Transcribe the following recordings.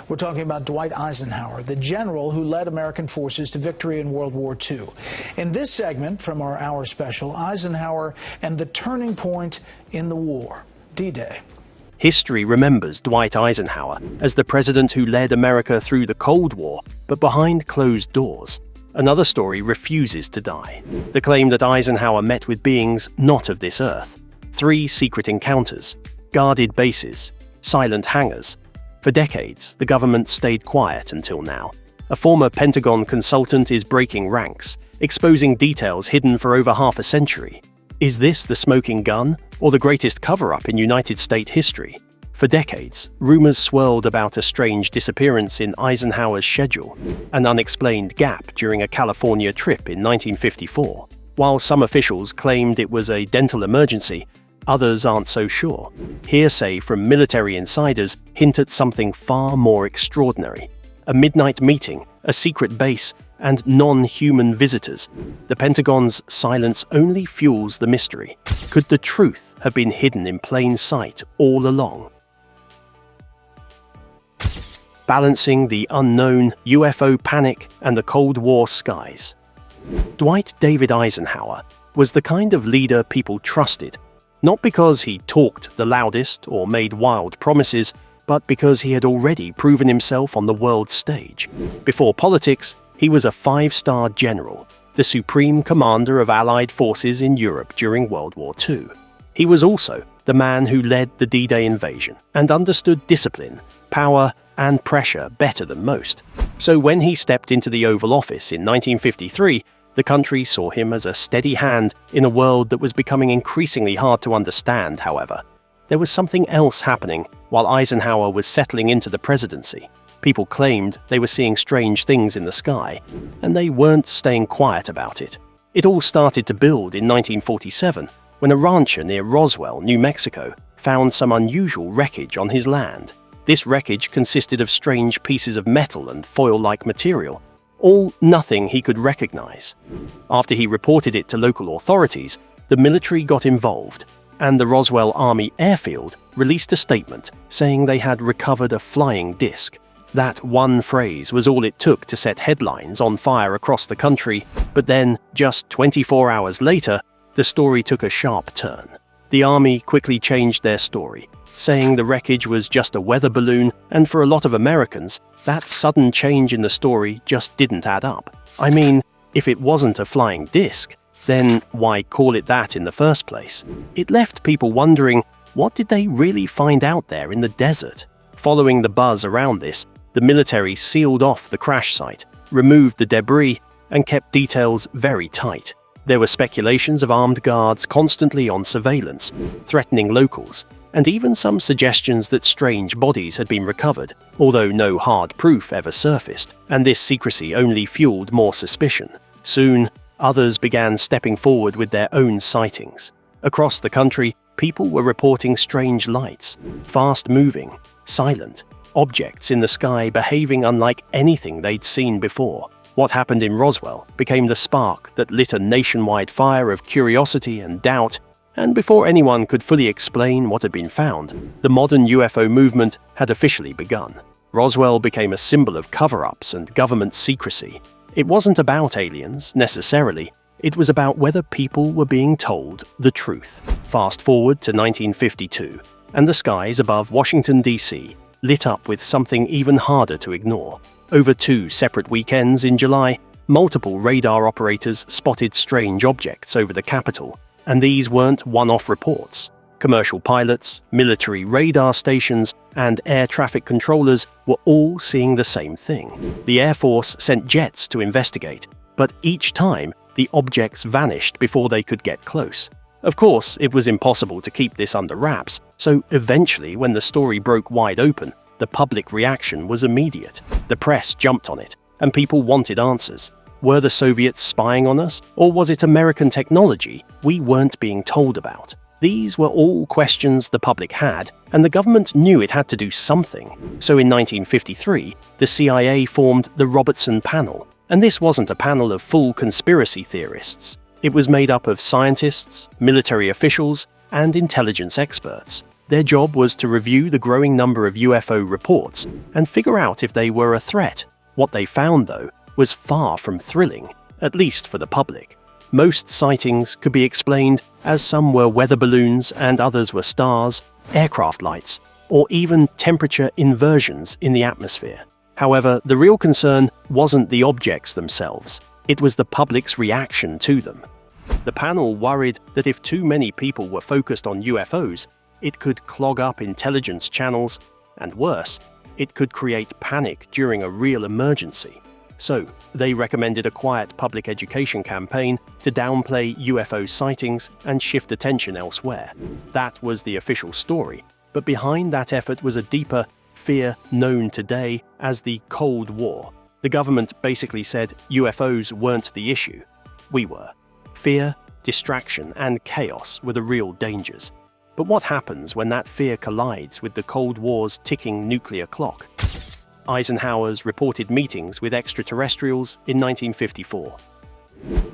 We're talking about Dwight Eisenhower, the general who led American forces to victory in World War II. In this segment from our hour special, Eisenhower and the turning point in the war, D-Day. History remembers Dwight Eisenhower as the president who led America through the Cold War, but behind closed doors. Another story refuses to die. The claim that Eisenhower met with beings not of this earth. 3 secret encounters, guarded bases, silent hangars. For decades, the government stayed quiet until now. A former Pentagon consultant is breaking ranks, exposing details hidden for over half a century. Is this the smoking gun, or the greatest cover-up in United States history? For decades, rumors swirled about a strange disappearance in Eisenhower's schedule, an unexplained gap during a California trip in 1954. While some officials claimed it was a dental emergency, others aren't so sure. Hearsay from military insiders hint at something far more extraordinary. A midnight meeting, a secret base, and non-human visitors. The Pentagon's silence only fuels the mystery. Could the truth have been hidden in plain sight all along? Balancing the unknown, UFO panic, and the Cold War skies. Dwight David Eisenhower was the kind of leader people trusted, not because he talked the loudest or made wild promises, but because he had already proven himself on the world stage. Before politics, he was a 5-star general, the supreme commander of Allied forces in Europe during World War II. He was also the man who led the D-Day invasion and understood discipline, power, and pressure better than most. So when he stepped into the Oval Office in 1953, the country saw him as a steady hand in a world that was becoming increasingly hard to understand, however. There was something else happening while Eisenhower was settling into the presidency. People claimed they were seeing strange things in the sky, and they weren't staying quiet about it. It all started to build in 1947, when a rancher near Roswell, New Mexico, found some unusual wreckage on his land. This wreckage consisted of strange pieces of metal and foil-like material, all nothing he could recognize. After he reported it to local authorities, the military got involved, and the Roswell Army Airfield released a statement saying they had recovered a flying disc. That one phrase was all it took to set headlines on fire across the country, but then, just 24 hours later, the story took a sharp turn. The Army quickly changed their story, saying the wreckage was just a weather balloon, and for a lot of Americans, that sudden change in the story just didn't add up. I mean, if it wasn't a flying disc, then why call it that in the first place? It left people wondering, what did they really find out there in the desert? Following the buzz around this, the military sealed off the crash site, removed the debris, and kept details very tight. There were speculations of armed guards constantly on surveillance, threatening locals, and even some suggestions that strange bodies had been recovered, although no hard proof ever surfaced, and this secrecy only fueled more suspicion. Soon, others began stepping forward with their own sightings. Across the country, people were reporting strange lights, fast-moving, silent, objects in the sky behaving unlike anything they'd seen before. What happened in Roswell became the spark that lit a nationwide fire of curiosity and doubt, and before anyone could fully explain what had been found, the modern UFO movement had officially begun. Roswell became a symbol of cover-ups and government secrecy. It wasn't about aliens, necessarily. It was about whether people were being told the truth. Fast forward to 1952, and the skies above Washington, D.C. lit up with something even harder to ignore. Over 2 separate weekends in July, multiple radar operators spotted strange objects over the Capitol, and these weren't one-off reports. Commercial pilots, military radar stations, and air traffic controllers were all seeing the same thing. The Air Force sent jets to investigate, but each time, the objects vanished before they could get close. Of course, it was impossible to keep this under wraps, so eventually, when the story broke wide open, the public reaction was immediate. The press jumped on it, and people wanted answers. Were the Soviets spying on us, or was it American technology we weren't being told about? These were all questions the public had, and the government knew it had to do something. So in 1953, the CIA formed the Robertson Panel, and this wasn't a panel of full conspiracy theorists. It was made up of scientists, military officials, and intelligence experts. Their job was to review the growing number of UFO reports and figure out if they were a threat. What they found, though, was far from thrilling, at least for the public. Most sightings could be explained as some were weather balloons and others were stars, aircraft lights, or even temperature inversions in the atmosphere. However, the real concern wasn't the objects themselves, it was the public's reaction to them. The panel worried that if too many people were focused on UFOs, it could clog up intelligence channels, and worse, it could create panic during a real emergency. So, they recommended a quiet public education campaign to downplay UFO sightings and shift attention elsewhere. That was the official story, but behind that effort was a deeper fear known today as the Cold War. The government basically said UFOs weren't the issue. We were. Fear, distraction, and chaos were the real dangers. But what happens when that fear collides with the Cold War's ticking nuclear clock? Eisenhower's reported meetings with extraterrestrials in 1954.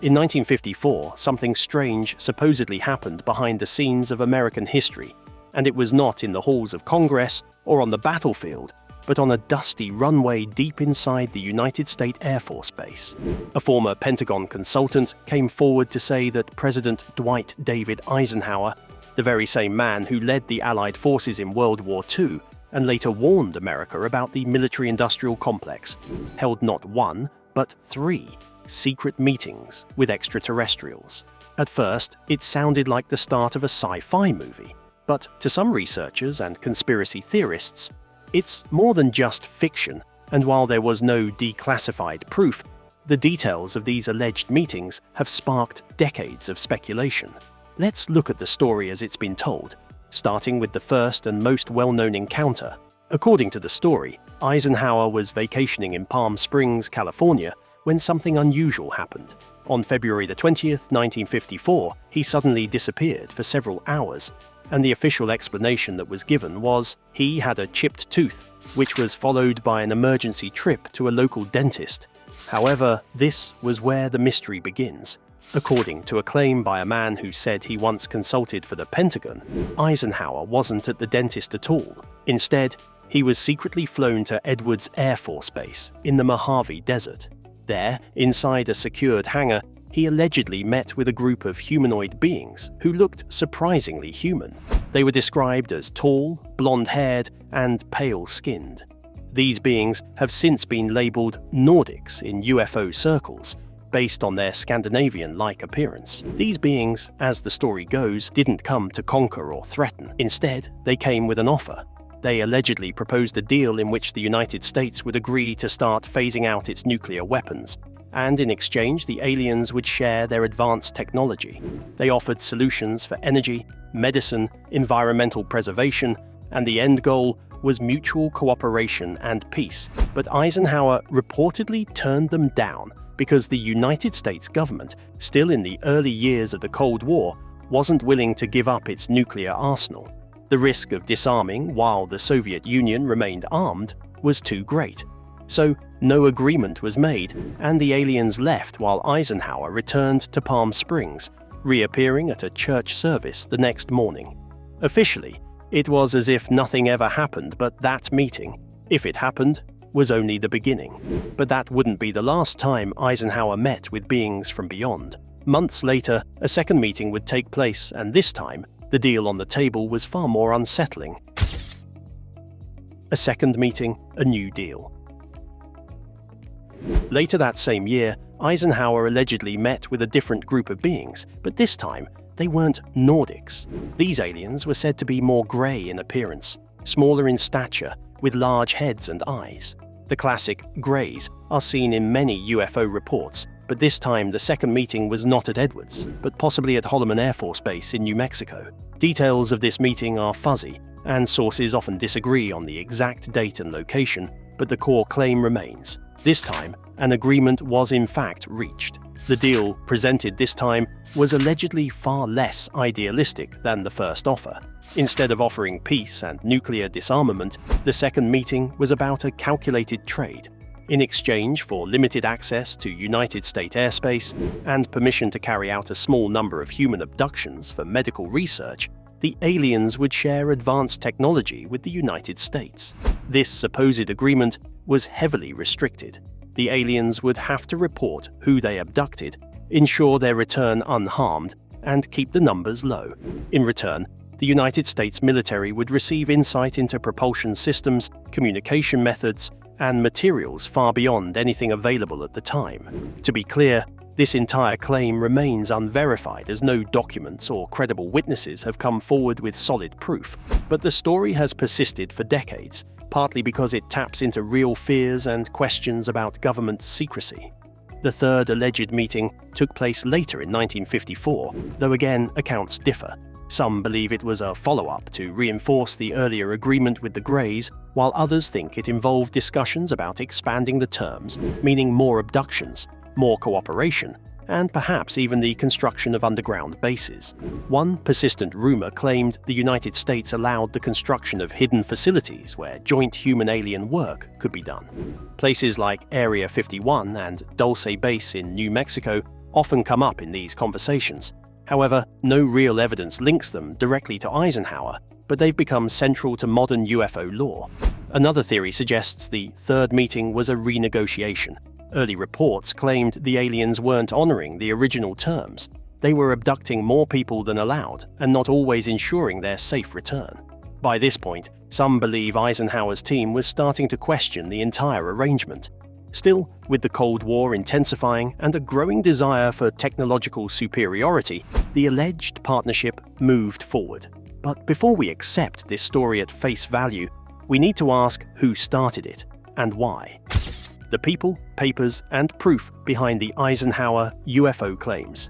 In 1954, something strange supposedly happened behind the scenes of American history, and it was not in the halls of Congress or on the battlefield, but on a dusty runway deep inside the United States Air Force Base. A former Pentagon consultant came forward to say that President Dwight David Eisenhower, the very same man who led the Allied forces in World War II and later warned America about the military-industrial complex, held not one, but 3 secret meetings with extraterrestrials. At first, it sounded like the start of a sci-fi movie, but to some researchers and conspiracy theorists, it's more than just fiction, and while there was no declassified proof, the details of these alleged meetings have sparked decades of speculation. Let's look at the story as it's been told, starting with the first and most well-known encounter. According to the story, Eisenhower was vacationing in Palm Springs, California, when something unusual happened. On February the 20th, 1954, he suddenly disappeared for several hours, and the official explanation that was given was he had a chipped tooth, which was followed by an emergency trip to a local dentist. However, this was where the mystery begins. According to a claim by a man who said he once consulted for the Pentagon, Eisenhower wasn't at the dentist at all. Instead, he was secretly flown to Edwards Air Force Base in the Mojave Desert. There, inside a secured hangar, he allegedly met with a group of humanoid beings who looked surprisingly human. They were described as tall, blonde-haired, and pale-skinned. These beings have since been labeled Nordics in UFO circles, based on their Scandinavian-like appearance. These beings, as the story goes, didn't come to conquer or threaten. Instead, they came with an offer. They allegedly proposed a deal in which the United States would agree to start phasing out its nuclear weapons, and in exchange the aliens would share their advanced technology. They offered solutions for energy, medicine, environmental preservation, and the end goal was mutual cooperation and peace. But Eisenhower reportedly turned them down because the United States government, still in the early years of the Cold War, wasn't willing to give up its nuclear arsenal. The risk of disarming while the Soviet Union remained armed was too great. So no agreement was made, and the aliens left while Eisenhower returned to Palm Springs, reappearing at a church service the next morning. Officially, it was as if nothing ever happened, but that meeting, if it happened, was only the beginning. But that wouldn't be the last time Eisenhower met with beings from beyond. Months later, a second meeting would take place, and this time, the deal on the table was far more unsettling. A second meeting, a new deal. Later that same year, Eisenhower allegedly met with a different group of beings, but this time, they weren't Nordics. These aliens were said to be more grey in appearance, smaller in stature, with large heads and eyes. The classic greys are seen in many UFO reports, but this time the second meeting was not at Edwards, but possibly at Holloman Air Force Base in New Mexico. Details of this meeting are fuzzy, and sources often disagree on the exact date and location, but the core claim remains. This time, an agreement was in fact reached. The deal presented this time was allegedly far less idealistic than the first offer. Instead of offering peace and nuclear disarmament, the second meeting was about a calculated trade. In exchange for limited access to United States airspace and permission to carry out a small number of human abductions for medical research, the aliens would share advanced technology with the United States. This supposed agreement was heavily restricted. The aliens would have to report who they abducted, ensure their return unharmed, and keep the numbers low. In return, the United States military would receive insight into propulsion systems, communication methods, and materials far beyond anything available at the time. To be clear, this entire claim remains unverified as no documents or credible witnesses have come forward with solid proof, but the story has persisted for decades, partly because it taps into real fears and questions about government secrecy. The third alleged meeting took place later in 1954, though again accounts differ. Some believe it was a follow-up to reinforce the earlier agreement with the Greys, while others think it involved discussions about expanding the terms, meaning more abductions, more cooperation, and perhaps even the construction of underground bases. One persistent rumor claimed the United States allowed the construction of hidden facilities where joint human-alien work could be done. Places like Area 51 and Dulce Base in New Mexico often come up in these conversations. However, no real evidence links them directly to Eisenhower, but they've become central to modern UFO lore. Another theory suggests the third meeting was a renegotiation. Early reports claimed the aliens weren't honoring the original terms. They were abducting more people than allowed and not always ensuring their safe return. By this point, some believe Eisenhower's team was starting to question the entire arrangement. Still, with the Cold War intensifying and a growing desire for technological superiority, the alleged partnership moved forward. But before we accept this story at face value, we need to ask who started it and why. The people, papers, and proof behind the Eisenhower UFO claims.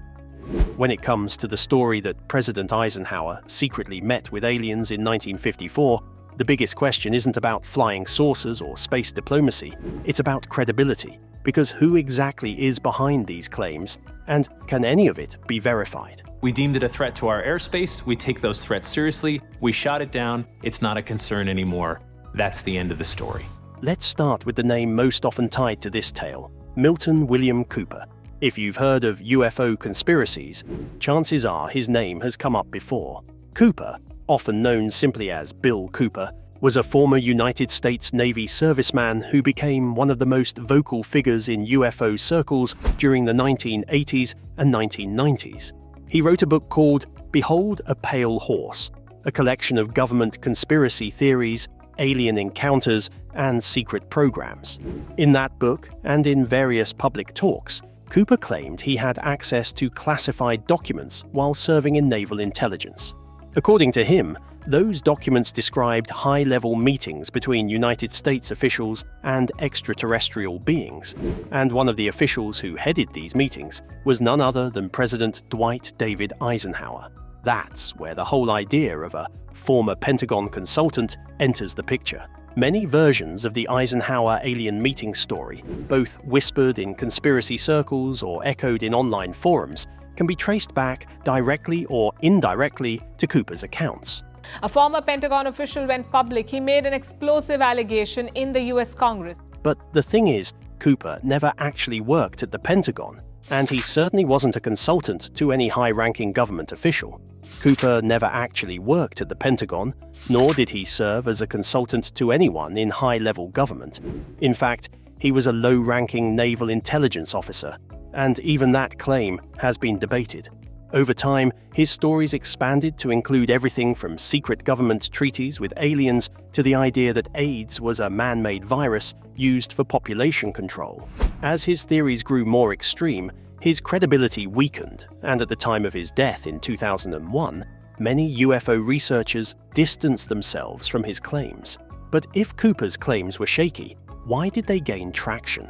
When it comes to the story that President Eisenhower secretly met with aliens in 1954, the biggest question isn't about flying saucers or space diplomacy, it's about credibility, because who exactly is behind these claims, and can any of it be verified? We deemed it a threat to our airspace, we take those threats seriously, we shot it down, it's not a concern anymore. That's the end of the story. Let's start with the name most often tied to this tale, Milton William Cooper. If you've heard of UFO conspiracies, chances are his name has come up before. Cooper, often known simply as Bill Cooper, was a former United States Navy serviceman who became one of the most vocal figures in UFO circles during the 1980s and 1990s. He wrote a book called Behold a Pale Horse, a collection of government conspiracy theories, alien encounters, and secret programs. In that book, and in various public talks, Cooper claimed he had access to classified documents while serving in naval intelligence. According to him, those documents described high-level meetings between United States officials and extraterrestrial beings, and one of the officials who headed these meetings was none other than President Dwight David Eisenhower. That's where the whole idea of a former Pentagon consultant enters the picture. Many versions of the Eisenhower alien meeting story, both whispered in conspiracy circles or echoed in online forums, can be traced back directly or indirectly to Cooper's accounts. A former Pentagon official went public. He made an explosive allegation in the US Congress. But the thing is, Cooper never actually worked at the Pentagon, and he certainly wasn't a consultant to any high-ranking government official. Cooper never actually worked at the Pentagon, nor did he serve as a consultant to anyone in high-level government. In fact, he was a low-ranking naval intelligence officer, and even that claim has been debated. Over time, his stories expanded to include everything from secret government treaties with aliens to the idea that AIDS was a man-made virus used for population control. As his theories grew more extreme, his credibility weakened, and at the time of his death in 2001, many UFO researchers distanced themselves from his claims. But if Cooper's claims were shaky, why did they gain traction?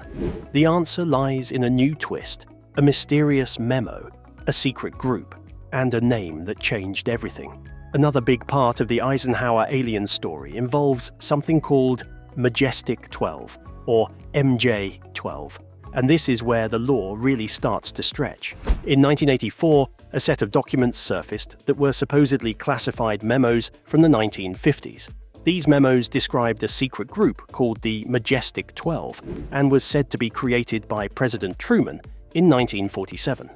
The answer lies in a new twist, a mysterious memo, a secret group, and a name that changed everything. Another big part of the Eisenhower alien story involves something called Majestic 12, or MJ-12. And this is where the lore really starts to stretch. In 1984, a set of documents surfaced that were supposedly classified memos from the 1950s. These memos described a secret group called the Majestic 12 and was said to be created by President Truman in 1947.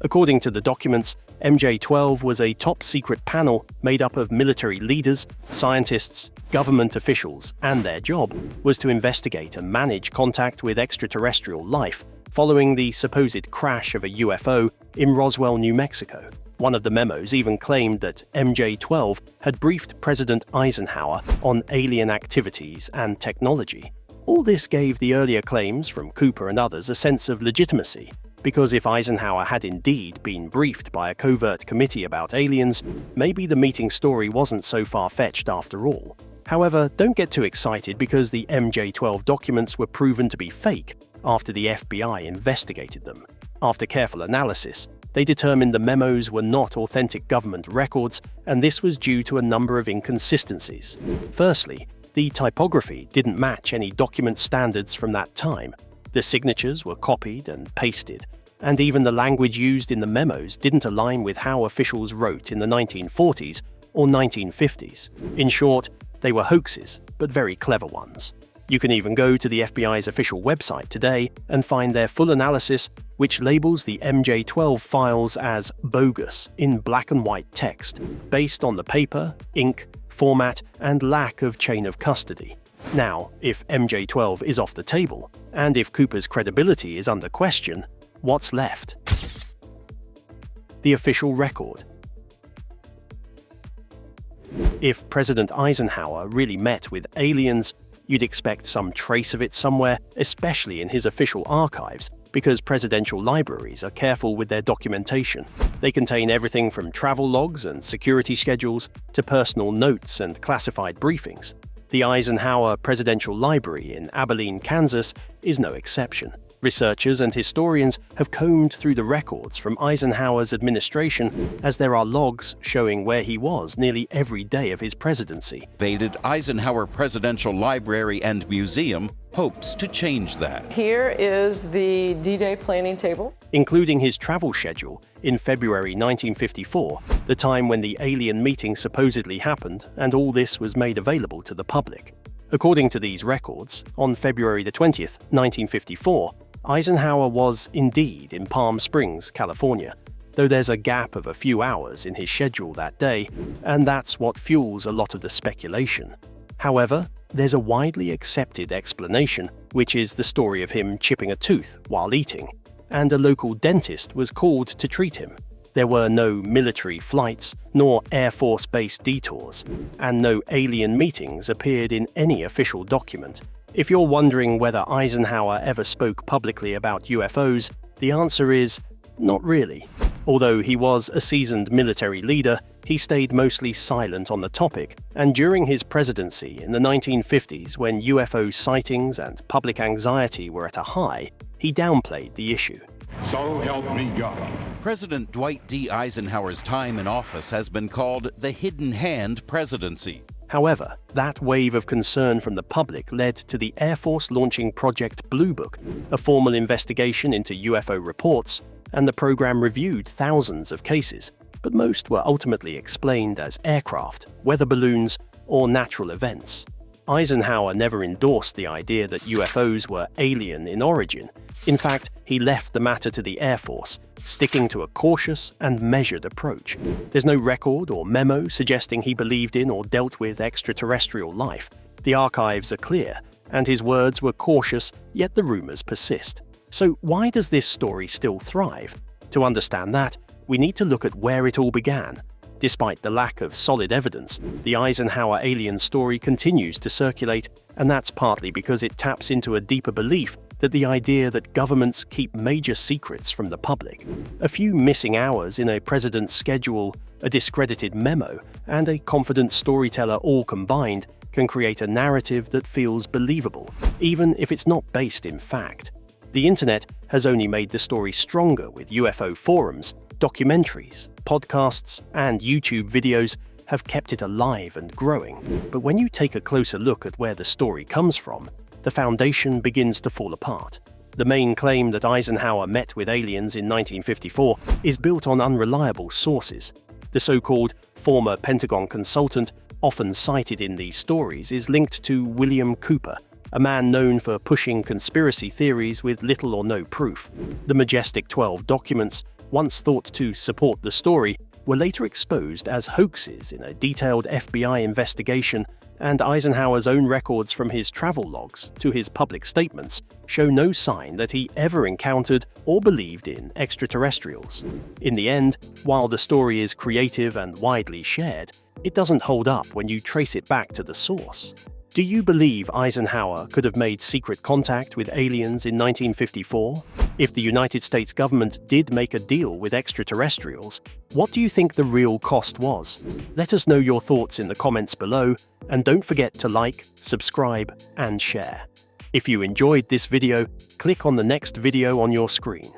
According to the documents, MJ-12 was a top-secret panel made up of military leaders, scientists, government officials, and their job was to investigate and manage contact with extraterrestrial life following the supposed crash of a UFO in Roswell, New Mexico. One of the memos even claimed that MJ-12 had briefed President Eisenhower on alien activities and technology. All this gave the earlier claims from Cooper and others a sense of legitimacy, because if Eisenhower had indeed been briefed by a covert committee about aliens, maybe the meeting story wasn't so far-fetched after all. However, don't get too excited because the MJ-12 documents were proven to be fake after the FBI investigated them. After careful analysis, they determined the memos were not authentic government records, and this was due to a number of inconsistencies. Firstly, the typography didn't match any document standards from that time. The signatures were copied and pasted, and even the language used in the memos didn't align with how officials wrote in the 1940s or 1950s. In short, they were hoaxes, but very clever ones. You can even go to the FBI's official website today and find their full analysis, which labels the MJ-12 files as bogus in black and white text, based on the paper, ink, format, and lack of chain of custody. Now, if MJ-12 is off the table, and if Cooper's credibility is under question, what's left? The official record. If President Eisenhower really met with aliens, you'd expect some trace of it somewhere, especially in his official archives, because presidential libraries are careful with their documentation. They contain everything from travel logs and security schedules to personal notes and classified briefings. The Eisenhower Presidential Library in Abilene, Kansas, is no exception. Researchers and historians have combed through the records from Eisenhower's administration, as there are logs showing where he was nearly every day of his presidency. Eisenhower Presidential Library and Museum hopes to change that. Here is the D-Day planning table, including his travel schedule in February 1954, the time when the alien meeting supposedly happened, and all this was made available to the public. According to these records, on February the 20th, 1954, Eisenhower was indeed in Palm Springs, California, though there's a gap of a few hours in his schedule that day, and that's what fuels a lot of the speculation. However, there's a widely accepted explanation, which is the story of him chipping a tooth while eating, and a local dentist was called to treat him. There were no military flights, nor Air Force-based detours, and no alien meetings appeared in any official document. If you're wondering whether Eisenhower ever spoke publicly about UFOs, the answer is not really. Although he was a seasoned military leader, he stayed mostly silent on the topic, and during his presidency in the 1950s, when UFO sightings and public anxiety were at a high, he downplayed the issue. So help me God. President Dwight D. Eisenhower's time in office has been called the hidden hand presidency. However, that wave of concern from the public led to the Air Force launching Project Blue Book, a formal investigation into UFO reports, and the program reviewed thousands of cases, but most were ultimately explained as aircraft, weather balloons, or natural events. Eisenhower never endorsed the idea that UFOs were alien in origin. In fact, he left the matter to the Air Force, sticking to a cautious and measured approach. There's no record or memo suggesting he believed in or dealt with extraterrestrial life. The archives are clear, and his words were cautious, yet the rumors persist. So why does this story still thrive? To understand that, we need to look at where it all began. Despite the lack of solid evidence, the Eisenhower alien story continues to circulate, and that's partly because it taps into a deeper belief that the idea that governments keep major secrets from the public. A few missing hours in a president's schedule, a discredited memo, and a confident storyteller all combined can create a narrative that feels believable, even if it's not based in fact. The internet has only made the story stronger with UFO forums, documentaries, podcasts, and YouTube videos have kept it alive and growing. But when you take a closer look at where the story comes from, the foundation begins to fall apart. The main claim that Eisenhower met with aliens in 1954 is built on unreliable sources. The so-called former Pentagon consultant often cited in these stories is linked to William Cooper, a man known for pushing conspiracy theories with little or no proof. The Majestic 12 documents once thought to support the story, were later exposed as hoaxes in a detailed FBI investigation, and Eisenhower's own records from his travel logs to his public statements show no sign that he ever encountered or believed in extraterrestrials. In the end, while the story is creative and widely shared, it doesn't hold up when you trace it back to the source. Do you believe Eisenhower could have made secret contact with aliens in 1954? If the United States government did make a deal with extraterrestrials, what do you think the real cost was? Let us know your thoughts in the comments below, and don't forget to like, subscribe, and share. If you enjoyed this video, click on the next video on your screen.